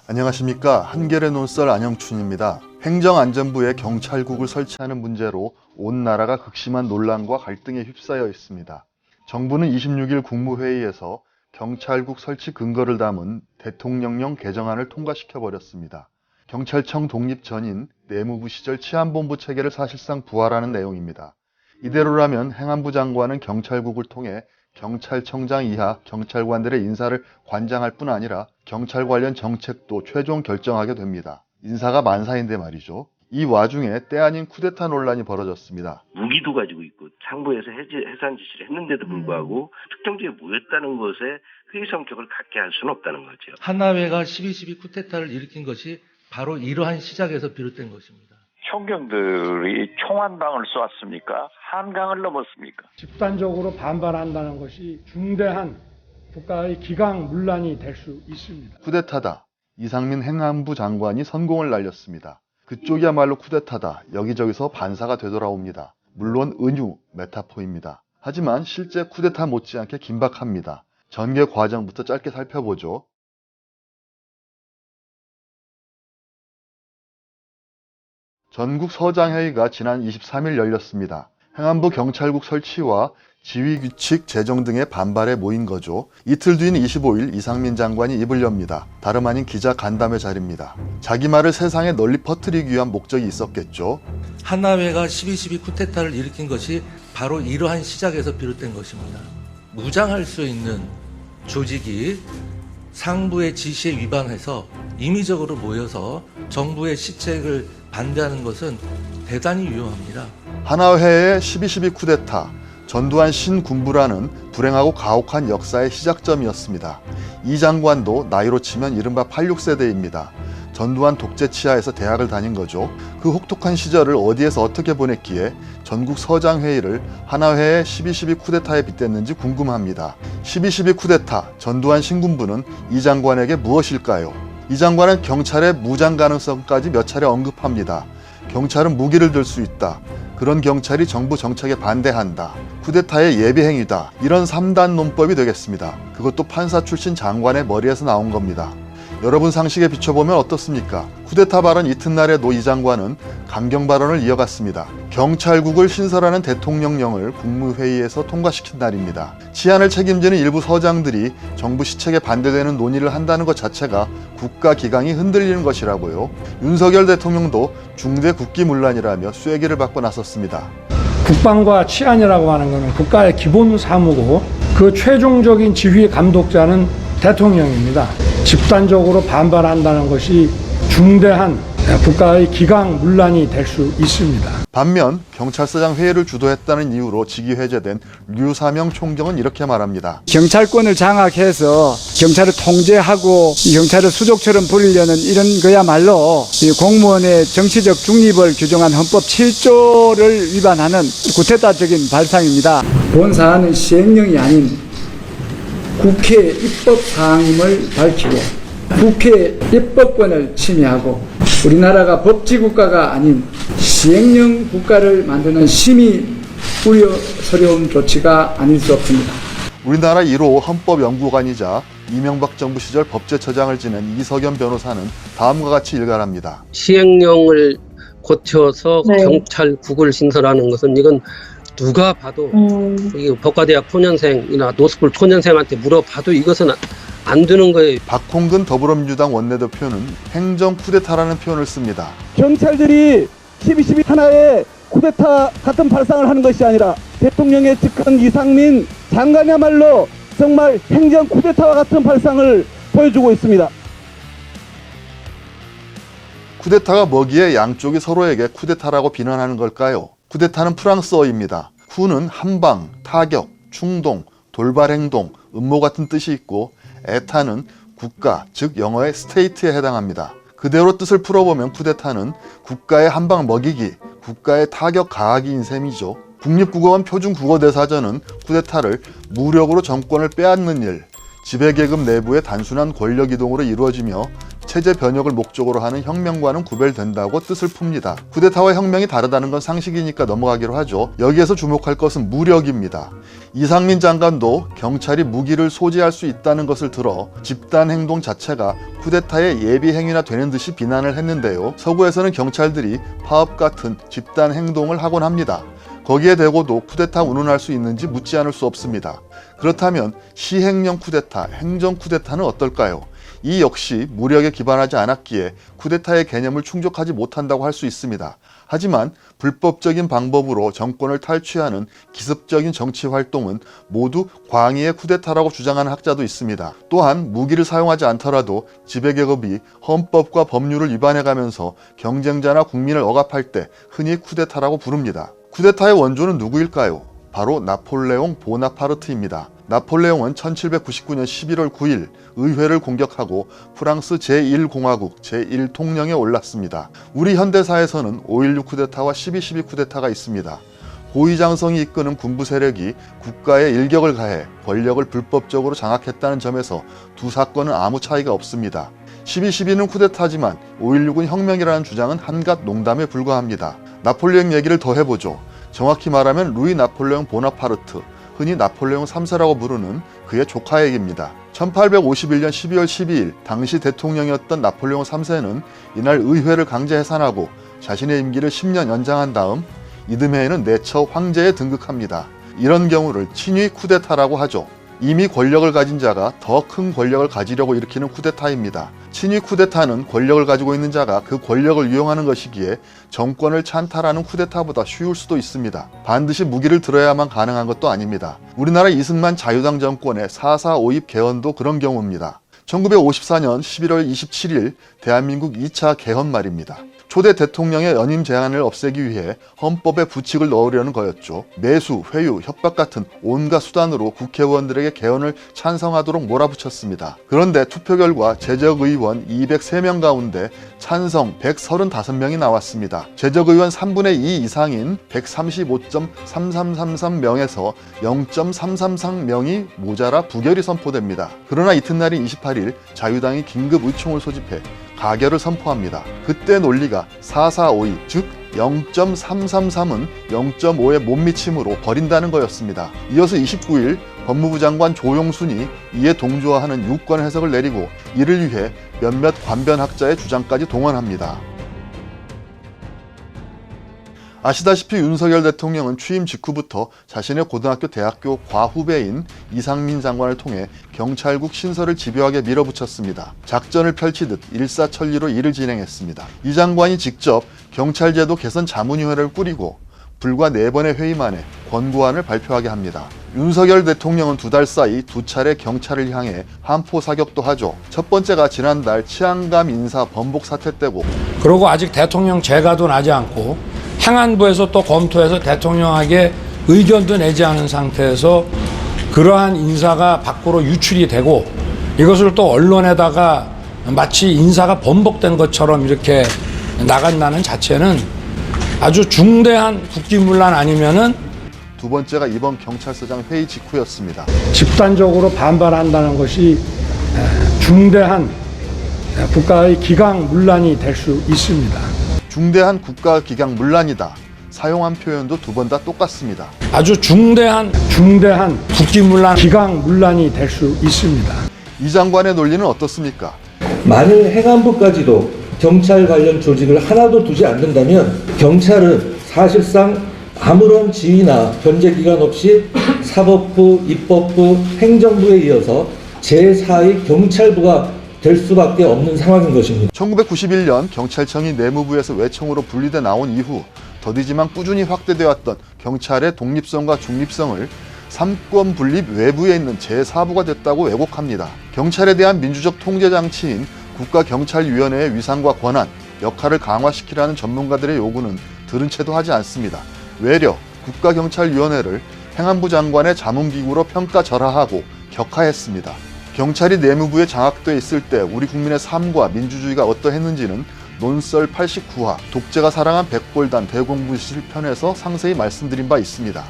안녕하십니까. 한겨레 논설 안영춘입니다. 행정안전부에 경찰국을 설치하는 문제로 온 나라가 극심한 논란과 갈등에 휩싸여 있습니다. 정부는 26일 국무회의에서 경찰국 설치 근거를 담은 대통령령 개정안을 통과시켜버렸습니다. 경찰청 독립 전인 내무부 시절 치안본부 체계를 사실상 부활하는 내용입니다. 이대로라면 행안부 장관은 경찰국을 통해 경찰청장 이하 경찰관들의 인사를 관장할 뿐 아니라 경찰 관련 정책도 최종 결정하게 됩니다. 인사가 만사인데 말이죠. 이 와중에 때 아닌 쿠데타 논란이 벌어졌습니다. 무기도 가지고 있고 상부에서 해산 지시를 했는데도 불구하고 특정지에 모였다는 것에 회의 성격을 갖게 할 수는 없다는 거죠. 하나회가 12.12 쿠데타를 일으킨 것이 바로 이러한 시작에서 비롯된 것입니다. 형경들이 총 한 방을 쏘았습니까? 한강을 넘었습니까? 집단적으로 반발한다는 것이 중대한 국가의 기강문란이 될 수 있습니다. 쿠데타다. 이상민 행안부 장관이 선공을 날렸습니다. 그쪽이야말로 쿠데타다. 여기저기서 반사가 되돌아옵니다. 물론 은유, 메타포입니다. 하지만 실제 쿠데타 못지않게 긴박합니다. 전개 과정부터 짧게 살펴보죠. 전국 서장회의가 지난 23일 열렸습니다. 행안부 경찰국 설치와 지휘규칙 제정 등의 반발에 모인 거죠. 이틀 뒤인 25일 이상민 장관이 입을 엽니다. 다름 아닌 기자 간담회 자리입니다. 자기 말을 세상에 널리 퍼뜨리기 위한 목적이 있었겠죠. 하나회가 12.12 쿠데타를 일으킨 것이 바로 이러한 시작에서 비롯된 것입니다. 무장할 수 있는 조직이 상부의 지시에 위반해서 임의적으로 모여서 정부의 시책을 반대하는 것은 대단히 위험합니다. 하나회의 12.12 쿠데타, 전두환 신군부라는 불행하고 가혹한 역사의 시작점이었습니다. 이 장관도 나이로 치면 이른바 86세대입니다. 전두환 독재 치하에서 대학을 다닌 거죠. 그 혹독한 시절을 어디에서 어떻게 보냈기에 전국 서장회의를 하나회의 12.12 쿠데타에 빗댔는지 궁금합니다. 12.12 쿠데타, 전두환 신군부는 이 장관에게 무엇일까요? 이 장관은 경찰의 무장 가능성까지 몇 차례 언급합니다. 경찰은 무기를 들 수 있다. 그런 경찰이 정부 정책에 반대한다. 쿠데타의 예비행위다. 이런 3단 논법이 되겠습니다. 그것도 판사 출신 장관의 머리에서 나온 겁니다. 여러분 상식에 비춰보면 어떻습니까? 쿠데타 발언 이튿날에 노 이 장관은 강경 발언을 이어갔습니다. 경찰국을 신설하는 대통령령을 국무회의에서 통과시킨 날입니다. 치안을 책임지는 일부 서장들이 정부 시책에 반대되는 논의를 한다는 것 자체가 국가 기강이 흔들리는 것이라고요. 윤석열 대통령도 중대 국기문란이라며 쐐기를 받고 나섰습니다. 국방과 치안이라고 하는 것은 국가의 기본 사무고 그 최종적인 지휘 감독자는 대통령입니다. 집단적으로 반발한다는 것이 중대한 국가의 기강문란이 될 수 있습니다. 반면 경찰서장 회의를 주도했다는 이유로 직위 해제된 류사명 총경은 이렇게 말합니다. 경찰권을 장악해서 경찰을 통제하고 경찰을 수족처럼 부리려는 이런 거야말로 공무원의 정치적 중립을 규정한 헌법 7조를 위반하는 구테타적인 발상입니다. 본 사안은 시행령이 아닌 국회 입법사항임을 밝히고 국회 입법권을 침해하고 우리나라가 법치국가가 아닌 시행령 국가를 만드는 심히 우려스러운 조치가 아닐 수 없습니다. 우리나라 1호 헌법연구관이자 이명박 정부 시절 법제처장을 지낸 이석연 변호사는 다음과 같이 일갈합니다. 시행령을 고쳐서 경찰국을 신설하는 것은 이건 누가 봐도 법과대학 초년생이나 노스쿨 초년생한테 물어봐도 이것은 안 되는 거예요. 박홍근 더불어민주당 원내대표는 행정 쿠데타라는 표현을 씁니다. 경찰들이 12.12 하나의 쿠데타 같은 발상을 하는 것이 아니라 대통령의 측근 이상민 장관이야말로 정말 행정 쿠데타와 같은 발상을 보여주고 있습니다. 쿠데타가 뭐기에 양쪽이 서로에게 쿠데타라고 비난하는 걸까요? 쿠데타는 프랑스어입니다. 쿠는 한방, 타격, 충동, 돌발 행동, 음모 같은 뜻이 있고 에타는 국가, 즉 영어의 스테이트에 해당합니다. 그대로 뜻을 풀어보면 쿠데타는 국가의 한방 먹이기, 국가의 타격 가하기인 셈이죠. 국립국어원 표준국어대사전은 쿠데타를 무력으로 정권을 빼앗는 일, 지배계급 내부의 단순한 권력이동으로 이루어지며 체제 변혁을 목적으로 하는 혁명과는 구별된다고 뜻을 풉니다. 쿠데타와 혁명이 다르다는 건 상식이니까 넘어가기로 하죠. 여기에서 주목할 것은 무력입니다. 이상민 장관도 경찰이 무기를 소지할 수 있다는 것을 들어 집단 행동 자체가 쿠데타의 예비 행위나 되는 듯이 비난을 했는데요. 서구에서는 경찰들이 파업 같은 집단 행동을 하곤 합니다. 거기에 대고도 쿠데타 운운할 수 있는지 묻지 않을 수 없습니다. 그렇다면 시행령 쿠데타, 행정 쿠데타는 어떨까요? 이 역시 무력에 기반하지 않았기에 쿠데타의 개념을 충족하지 못한다고 할 수 있습니다. 하지만 불법적인 방법으로 정권을 탈취하는 기습적인 정치 활동은 모두 광의의 쿠데타라고 주장하는 학자도 있습니다. 또한 무기를 사용하지 않더라도 지배계급이 헌법과 법률을 위반해가면서 경쟁자나 국민을 억압할 때 흔히 쿠데타라고 부릅니다. 쿠데타의 원조는 누구일까요? 바로 나폴레옹 보나파르트입니다. 나폴레옹은 1799년 11월 9일 의회를 공격하고 프랑스 제1공화국 제1통령에 올랐습니다. 우리 현대사에서는 5.16 쿠데타와 12.12 쿠데타가 있습니다. 고위장성이 이끄는 군부 세력이 국가에 일격을 가해 권력을 불법적으로 장악했다는 점에서 두 사건은 아무 차이가 없습니다. 12.12는 쿠데타지만 5.16은 혁명이라는 주장은 한갓 농담에 불과합니다. 나폴레옹 얘기를 더 해보죠. 정확히 말하면 루이 나폴레옹 보나파르트, 흔히 나폴레옹 3세라고 부르는 그의 조카 얘기입니다. 1851년 12월 12일 당시 대통령이었던 나폴레옹 3세는 이날 의회를 강제 해산하고 자신의 임기를 10년 연장한 다음 이듬해에는 내처 황제에 등극합니다. 이런 경우를 친위 쿠데타라고 하죠. 이미 권력을 가진 자가 더 큰 권력을 가지려고 일으키는 쿠데타입니다. 친위 쿠데타는 권력을 가지고 있는 자가 그 권력을 이용하는 것이기에 정권을 찬탈하는 쿠데타보다 쉬울 수도 있습니다. 반드시 무기를 들어야만 가능한 것도 아닙니다. 우리나라 이승만 자유당 정권의 4.4 5.입 개헌도 그런 경우입니다. 1954년 11월 27일 대한민국 2차 개헌 말입니다. 초대 대통령의 연임 제한을 없애기 위해 헌법에 부칙을 넣으려는 거였죠. 매수, 회유, 협박 같은 온갖 수단으로 국회의원들에게 개헌을 찬성하도록 몰아붙였습니다. 그런데 투표 결과 제적의원 203명 가운데 찬성 135명이 나왔습니다. 제적의원 3분의 2 이상인 135.3333명에서 0.333명이 모자라 부결이 선포됩니다. 그러나 이튿날인 28일 자유당이 긴급 의총을 소집해 가결을 선포합니다. 그때 논리가 4.4 5.2, 즉 0.333은 0.5에 못 미침으로 버린다는 거였습니다. 이어서 29일 법무부 장관 조용순이 이에 동조하는 유권 해석을 내리고 이를 위해 몇몇 관변학자의 주장까지 동원합니다. 아시다시피 윤석열 대통령은 취임 직후부터 자신의 고등학교 대학교 과후배인 이상민 장관을 통해 경찰국 신설을 집요하게 밀어붙였습니다. 작전을 펼치듯 일사천리로 일을 진행했습니다. 이 장관이 직접 경찰제도 개선 자문위원회를 꾸리고 불과 4번의 회의 만에 권고안을 발표하게 합니다. 윤석열 대통령은 2달 사이 2차례 경찰을 향해 한포 사격도 하죠. 첫 번째가 지난달 치안감 인사 번복 사태 때고, 그리고 아직 대통령 재가도 나지 않고 행안부에서 또 검토해서 대통령에게 의견도 내지 않은 상태에서 그러한 인사가 밖으로 유출이 되고 이것을 또 언론에다가 마치 인사가 번복된 것처럼 이렇게 나간다는 자체는 아주 중대한 국기문란 아니면은. 두 번째가 이번 경찰서장 회의 직후였습니다. 집단적으로 반발한다는 것이 중대한 국가의 기강문란이 될 수 있습니다. 중대한 국가기강 문란이다. 사용한 표현도 두 번 다 똑같습니다. 아주 중대한 국기문란, 기강문란이 될 수 있습니다. 이 장관의 논리는 어떻습니까? 만일 행안부까지도 경찰 관련 조직을 하나도 두지 않는다면 경찰은 사실상 아무런 지위나 변제기간 없이 사법부, 입법부, 행정부에 이어서 제4의 경찰부가 될 수밖에 없는 상황인 것입니다. 1991년 경찰청이 내무부에서 외청으로 분리돼 나온 이후 더디지만 꾸준히 확대되어 왔던 경찰의 독립성과 중립성을 삼권 분립 외부에 있는 제4부가 됐다고 왜곡합니다. 경찰에 대한 민주적 통제 장치인 국가경찰위원회의 위상과 권한, 역할을 강화시키라는 전문가들의 요구는 들은 채도 하지 않습니다. 외려 국가경찰위원회를 행안부 장관의 자문기구로 평가절하하고 격하했습니다. 경찰이 내무부에 장악돼 있을 때 우리 국민의 삶과 민주주의가 어떠했는지는 논설 89화 독재가 사랑한 백골단 대공부실 편에서 상세히 말씀드린 바 있습니다.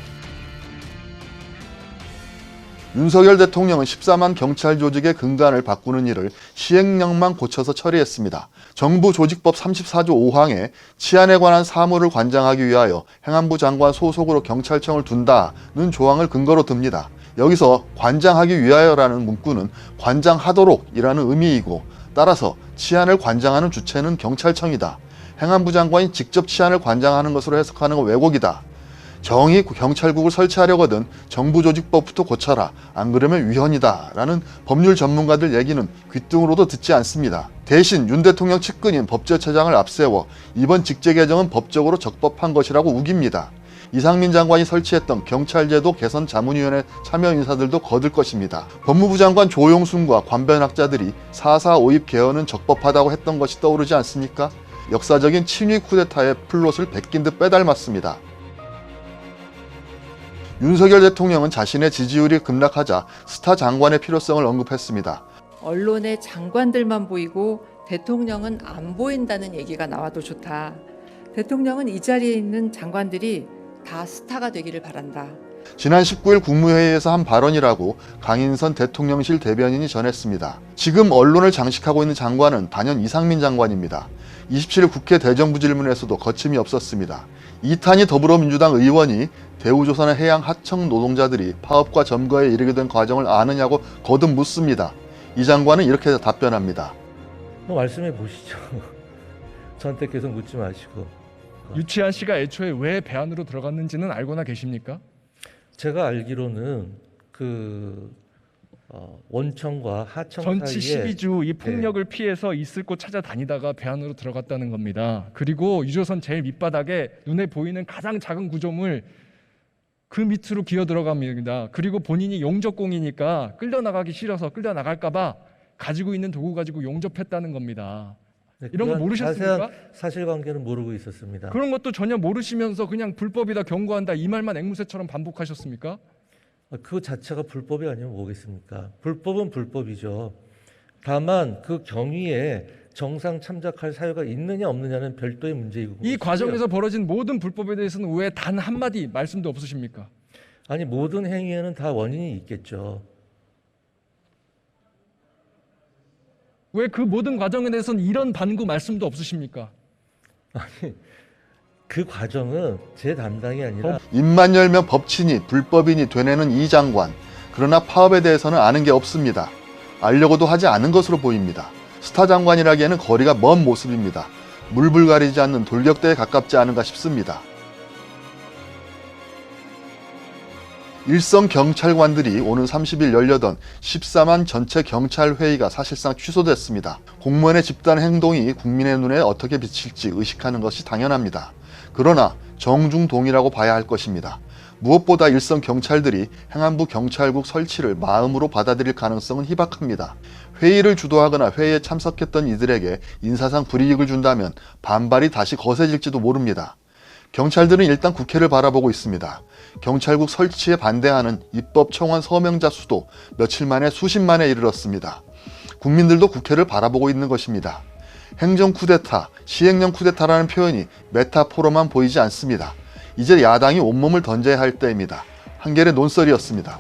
윤석열 대통령은 14만 경찰 조직의 근간을 바꾸는 일을 시행령만 고쳐서 처리했습니다. 정부 조직법 34조 5항에 치안에 관한 사무를 관장하기 위하여 행안부 장관 소속으로 경찰청을 둔다는 조항을 근거로 듭니다. 여기서 관장하기 위하여라는 문구는 관장하도록이라는 의미이고, 따라서 치안을 관장하는 주체는 경찰청이다. 행안부 장관이 직접 치안을 관장하는 것으로 해석하는 건 왜곡이다. 정의 경찰국을 설치하려거든 정부조직법부터 고쳐라. 안 그러면 위헌이다. 라는 법률 전문가들 얘기는 귓등으로도 듣지 않습니다. 대신 윤 대통령 측근인 법제처장을 앞세워 이번 직제 개정은 법적으로 적법한 것이라고 우깁니다. 이상민 장관이 설치했던 경찰제도 개선 자문위원회 참여 인사들도 거들 것입니다. 법무부 장관 조용순과 관변학자들이 4.4 5.2 개헌은 적법하다고 했던 것이 떠오르지 않습니까? 역사적인 친위 쿠데타의 플롯을 베낀 듯 빼닮았습니다. 윤석열 대통령은 자신의 지지율이 급락하자 스타 장관의 필요성을 언급했습니다. 언론에 장관들만 보이고 대통령은 안 보인다는 얘기가 나와도 좋다. 대통령은 이 자리에 있는 장관들이 다 스타가 되기를 바란다. 지난 19일 국무회의에서 한 발언이라고 강인선 대통령실 대변인이 전했습니다. 지금 언론을 장식하고 있는 장관은 단연 이상민 장관입니다. 27일 국회 대정부질문에서도 거침이 없었습니다. 이탄희 더불어민주당 의원이 대우조선의 해양 하청 노동자들이 파업과 점거에 이르게 된 과정을 아느냐고 거듭 묻습니다. 이 장관은 이렇게 답변합니다. 말씀해 보시죠. 저한테 계속 묻지 마시고. 유치한 씨가 애초에 왜 배안으로 들어갔는지는 알고나 계십니까? 제가 알기로는 원청과 하청 전치 사이에 12주 이 폭력을 피해서 있을 곳 찾아다니다가 배안으로 들어갔다는 겁니다. 그리고 유조선 제일 밑바닥에 눈에 보이는 가장 작은 구조물 그 밑으로 기어 들어갑니다. 그리고 본인이 용접공이니까 끌려나가기 싫어서 끌려나갈까 봐 가지고 있는 도구 가지고 용접했다는 겁니다. 네, 이런 거 모르셨습니까? 자세한 사실관계는 모르고 있었습니다. 그런 것도 전혀 모르시면서 그냥 불법이다 경고한다 이 말만 앵무새처럼 반복하셨습니까? 그 자체가 불법이 아니면 뭐겠습니까? 불법은 불법이죠. 다만 그 경위에 정상 참작할 사유가 있느냐 없느냐는 별도의 문제이고. 이 과정에서 벌어진 모든 불법에 대해서는 왜 단 한마디 말씀도 없으십니까? 아니, 모든 행위에는 다 원인이 있겠죠. 왜 그 모든 과정에 대해서는 이런 반구 말씀도 없으십니까? 아니, 그 과정은 제 담당이 아니라 입만 열면 법치니 불법이니 되뇌는 이 장관. 그러나 파업에 대해서는 아는 게 없습니다. 알려고도 하지 않은 것으로 보입니다. 스타 장관이라기에는 거리가 먼 모습입니다. 물불 가리지 않는 돌격대에 가깝지 않은가 싶습니다. 일선 경찰관들이 오는 30일 열려던 14만 전체 경찰회의가 사실상 취소됐습니다. 공무원의 집단 행동이 국민의 눈에 어떻게 비칠지 의식하는 것이 당연합니다. 그러나 정중동이라고 봐야 할 것입니다. 무엇보다 일선 경찰들이 행안부 경찰국 설치를 마음으로 받아들일 가능성은 희박합니다. 회의를 주도하거나 회의에 참석했던 이들에게 인사상 불이익을 준다면 반발이 다시 거세질지도 모릅니다. 경찰들은 일단 국회를 바라보고 있습니다. 경찰국 설치에 반대하는 입법청원 서명자 수도 며칠 만에 수십만에 이르렀습니다. 국민들도 국회를 바라보고 있는 것입니다. 행정 쿠데타, 시행령 쿠데타라는 표현이 메타포로만 보이지 않습니다. 이제 야당이 온몸을 던져야 할 때입니다. 한결의 논설이었습니다.